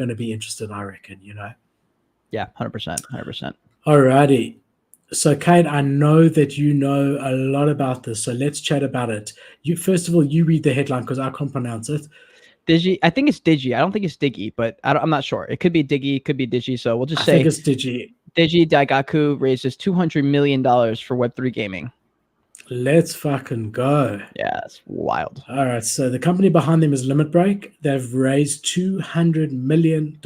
going to be interested, I reckon, Yeah, 100%, 100%. Alrighty. So, Kate, I know that you know a lot about this, so let's chat about it. First of all, you read the headline because I can't pronounce it. Digi, I think it's Digi. I don't think it's Digi, but I'm not sure. It could be Digi, it could be Digi. So we'll just say I think it's Digi. Daigaku raises $200 million for Web3 gaming. Let's fucking go. Yeah, it's wild. All right, so the company behind them is Limit Break. They've raised $200 million.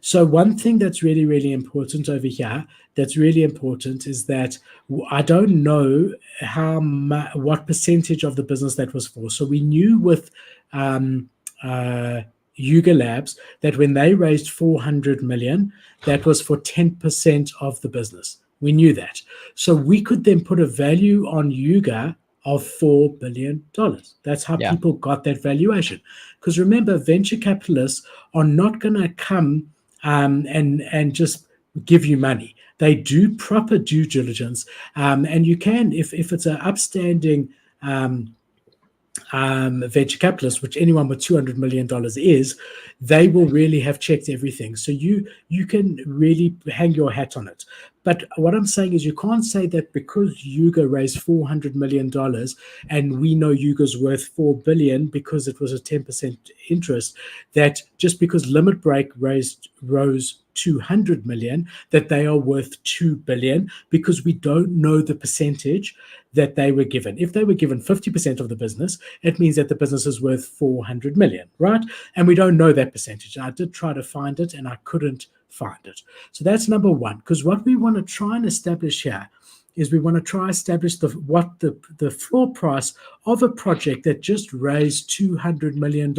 So one thing that's really, really important over here, that's really important, is that I don't know what percentage of the business that was for. So we knew with Yuga Labs that when they raised 400 million, that was for 10% of the business. We knew that. So we could then put a value on Yuga of $4 billion. That's how people got that valuation. Because remember, venture capitalists are not going to come and just give you money. They do proper due diligence. And you can, if it's an upstanding venture capitalist, which anyone with $200 million is, they will really have checked everything. So you can really hang your hat on it. But what I'm saying is you can't say that because Yuga raised $400 million and we know Yuga's worth $4 billion because it was a 10% interest, that just because Limit Break rose 200 million, that they are worth 2 billion, because we don't know the percentage that they were given. If they were given 50% of the business, it means that the business is worth 400 million, right? And we don't know that percentage. I did try to find it and I couldn't find it. So that's number one, because what we want to try and establish here is we want to try establish what the floor price of a project that just raised $200 million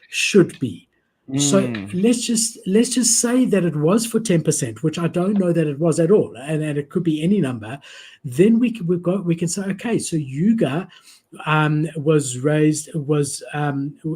should be. So let's just say that it was for 10%, which I don't know that it was at all, and it could be any number. Then we can say, okay, so Yuga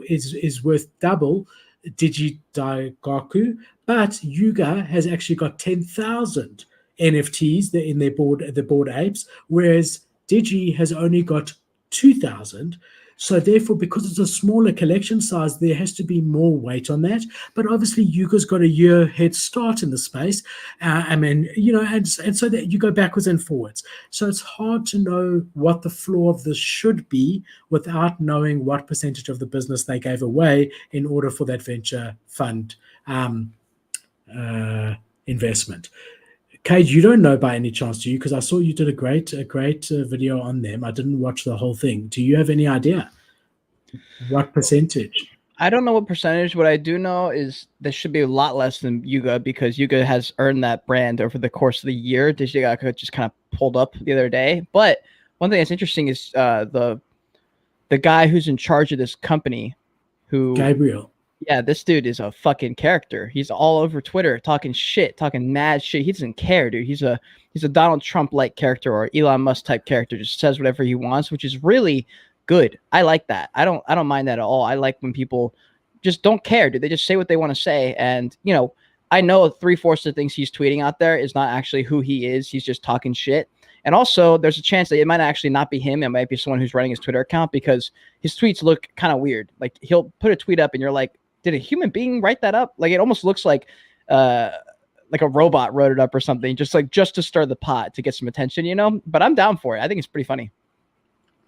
is worth double DigiDaigaku, but Yuga has actually got 10,000 NFTs in the Bored Apes, whereas Digi has only got 2,000. So therefore, because it's a smaller collection size, there has to be more weight on that. But obviously, Yuga's got a year head start in the space. And so that you go backwards and forwards. So it's hard to know what the floor of this should be without knowing what percentage of the business they gave away in order for that venture fund investment. Kate, you don't know by any chance, do you? Because I saw you did a great video on them. I didn't watch the whole thing. Do you have any idea what percentage? I don't know what percentage. What I do know is there should be a lot less than Yuga, because Yuga has earned that brand over the course of the year. DigiDaigaku just kind of pulled up the other day. But one thing that's interesting is the guy who's in charge of this company, Gabriel. Yeah, this dude is a fucking character. He's all over Twitter talking shit, talking mad shit. He doesn't care, dude. He's a Donald Trump-like character or Elon Musk type character. Just says whatever he wants, which is really good. I like that. I don't mind that at all. I like when people just don't care, dude. They just say what they want to say. And, I know 3/4 of the things he's tweeting out there is not actually who he is. He's just talking shit. And also, there's a chance that it might actually not be him. It might be someone who's running his Twitter account, because his tweets look kind of weird. Like, he'll put a tweet up and you're like, did a human being write that up? Like, it almost looks like a robot wrote it up or something, just to stir the pot, to get some attention, but I'm down for it. I think it's pretty funny.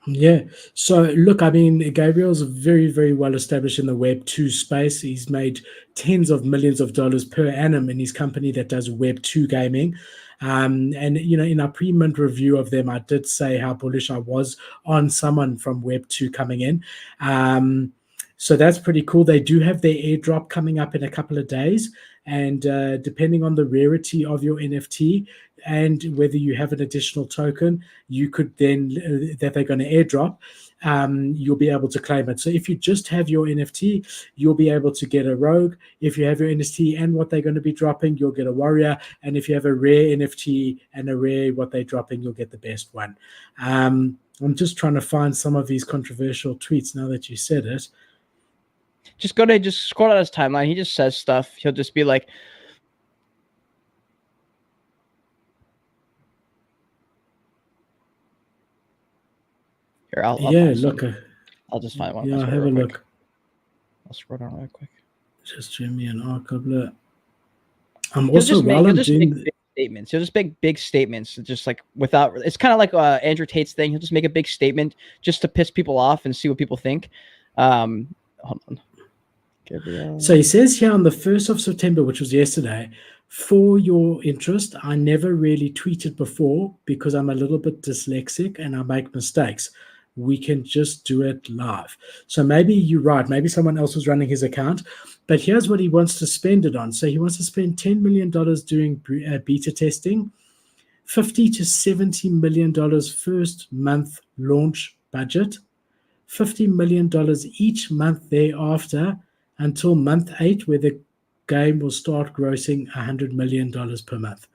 Yeah. So look, I mean, Gabriel's very, very well established in the Web2 space. He's made tens of millions of dollars per annum in his company that does Web2 gaming. And, in our pre-mint review of them, I did say how bullish I was on someone from Web2 coming in. So that's pretty cool. They do have their airdrop coming up in a couple of days. And depending on the rarity of your NFT and whether you have an additional token, you could then, that they're going to airdrop, you'll be able to claim it. So if you just have your NFT, you'll be able to get a rogue. If you have your NFT and what they're going to be dropping, you'll get a warrior. And if you have a rare NFT and a rare what they're dropping, you'll get the best one. I'm just trying to find some of these controversial tweets now that you said it. Just scroll down his timeline. He just says stuff. He'll just be like, here, I'll just find one. Yeah, have a look. I'll scroll down real quick. Just Jimmy and Arkabler. I'm He'll also just make, while he'll I'm just make doing. big statements. He'll just make big statements, just like without. It's kind of like Andrew Tate's thing. He'll just make a big statement just to piss people off and see what people think. Hold on. Gabriel. So he says here on the 1st of September, which was yesterday, for your interest, I never really tweeted before because I'm a little bit dyslexic and I make mistakes. We can just do it live. So maybe you're right. Maybe someone else was running his account. But here's what he wants to spend it on. So he wants to spend $10 million doing beta testing, $50 to $70 million first month launch budget, $50 million each month thereafter until month 8, where the game will start grossing $100 million per month.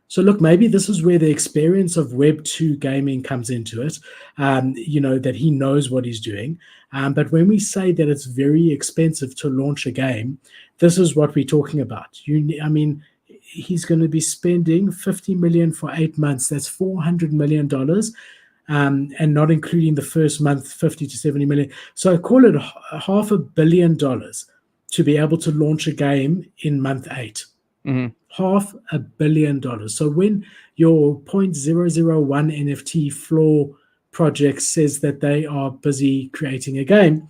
So look, maybe this is where the experience of Web2 gaming comes into it, that he knows what he's doing. But when we say that it's very expensive to launch a game, this is what we're talking about. He's going to be spending $50 million for 8 months. That's $400 million. And not including the first month, 50 to 70 million. So call it $500 million to be able to launch a game in month 8. Mm-hmm. $500 million. So when your 0.001 NFT floor project says that they are busy creating a game,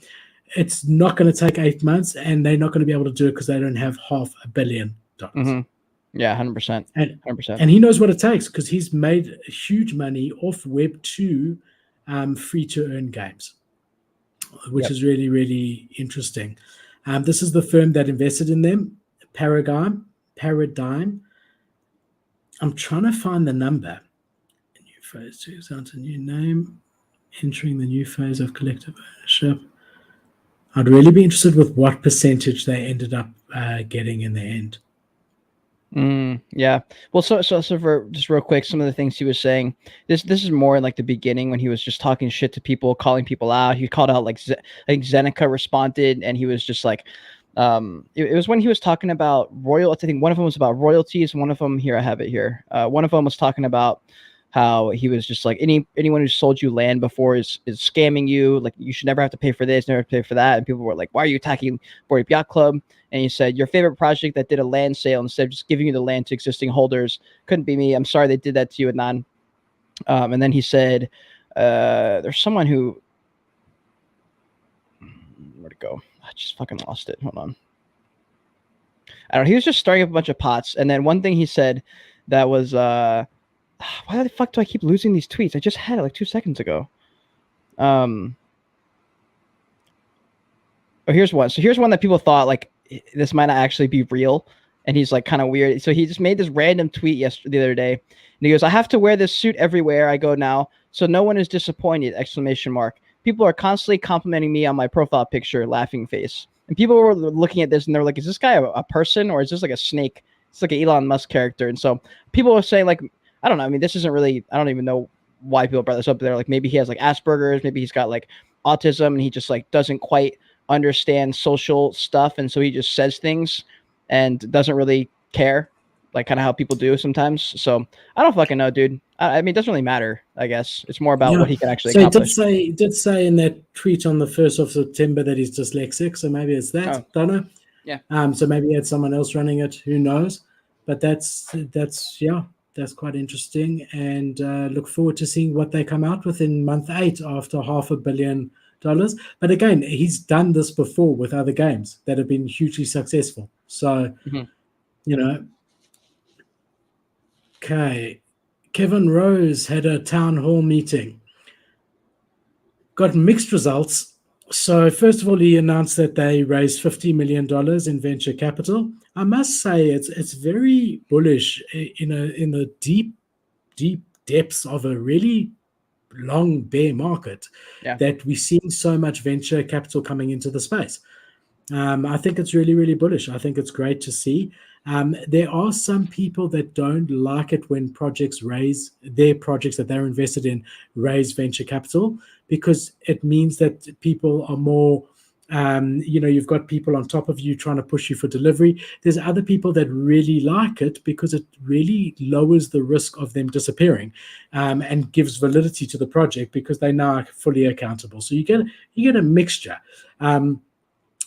it's not going to take 8 months, and they're not going to be able to do it because they don't have $500 million. Mm-hmm. Yeah, 100%. 100%. And he knows what it takes because he's made huge money off Web2 free-to-earn games, which is really, really interesting. This is the firm that invested in them, Paradigm. I'm trying to find the number. New phase 2 sounds a new name. Entering the new phase of collective ownership. I'd really be interested with what percentage they ended up getting in the end. Yeah. Well, so for just real quick, some of the things he was saying, this is more in like the beginning when he was just talking shit to people, calling people out. He called out, like, I think Zeneca responded, and he was just like, it was when he was talking about royalty. I think one of them was about royalties. One of them, here, I have it here. One of them was talking about how he was just like, anyone who sold you land before is scamming you. Like, you should never have to pay for this, never have to pay for that. And people were like, why are you attacking Bored Ape Yacht Club? And he said, your favorite project that did a land sale instead of just giving you the land to existing holders couldn't be me. I'm sorry they did that to you, Adnan. And then he said, there's someone who, where'd it go? I just fucking lost it. Hold on. I don't know. He was just starting up a bunch of pots. And then one thing he said that was, why the fuck do I keep losing these tweets? I just had it like 2 seconds ago. Oh, here's one. So here's one that people thought, like, this might not actually be real. And he's like kind of weird. So he just made this random tweet the other day. And he goes, I have to wear this suit everywhere I go now, so no one is disappointed, ! People are constantly complimenting me on my profile picture, laughing face. And people were looking at this and they're like, is this guy a person, or is this like a snake? It's like an Elon Musk character. And so people were saying, like, I don't know. I mean, this isn't really, I don't even know why people brought this up. They're like, maybe he has like Asperger's, maybe he's got like autism, and he just like doesn't quite understand social stuff. And so he just says things and doesn't really care, like kind of how people do sometimes. So I don't fucking know, dude. I mean, it doesn't really matter, I guess. It's more about what he can actually accomplish. He did say in that tweet on the 1st of September that he's dyslexic, so maybe it's that. Oh. Don't know. Yeah. So maybe he had someone else running it. Who knows? But that's quite interesting, and look forward to seeing what they come out with in month 8 after $500 million. But again, he's done this before with other games that have been hugely successful. So, Okay. Kevin Rose had a town hall meeting. Got mixed results. So first of all, he announced that they raised $50 million in venture capital. I must say it's very bullish in the deep depths of a really long bear market that we're seeing so much venture capital coming into the space. I think it's really, really bullish. I think it's great to see. There are some people that don't like it when projects that they're invested in raise venture capital, because it means that people are more, you've got people on top of you trying to push you for delivery. There's other people that really like it because it really lowers the risk of them disappearing, and gives validity to the project because they now are fully accountable. So you get a mixture.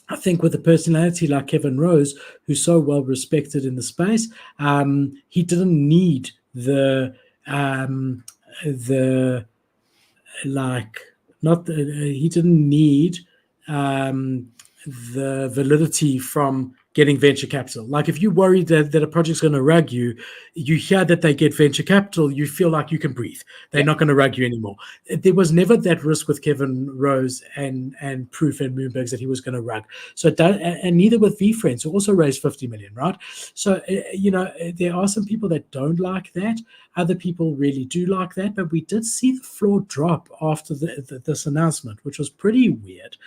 I think with a personality like Kevin Rose, who's so well respected in the space, he didn't need the like not the, he didn't need um, the validity from getting venture capital. Like if you worry that a project's going to rug you, you hear that they get venture capital, you feel like you can breathe. They're not going to rug you anymore. There was never that risk with Kevin Rose and Proof and Moonbergs that he was going to rug. So and neither with VFriends, who also raised 50 million, right? So there are some people that don't like that. Other people really do like that, but we did see the floor drop after this announcement, which was pretty weird.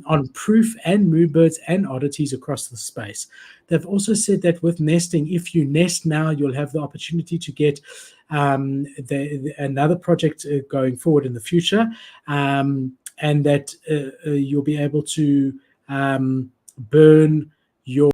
On Proof and Moonbirds and oddities across the space. They've also said that with nesting, if you nest now, you'll have the opportunity to get another project going forward in the future, and that you'll be able to burn your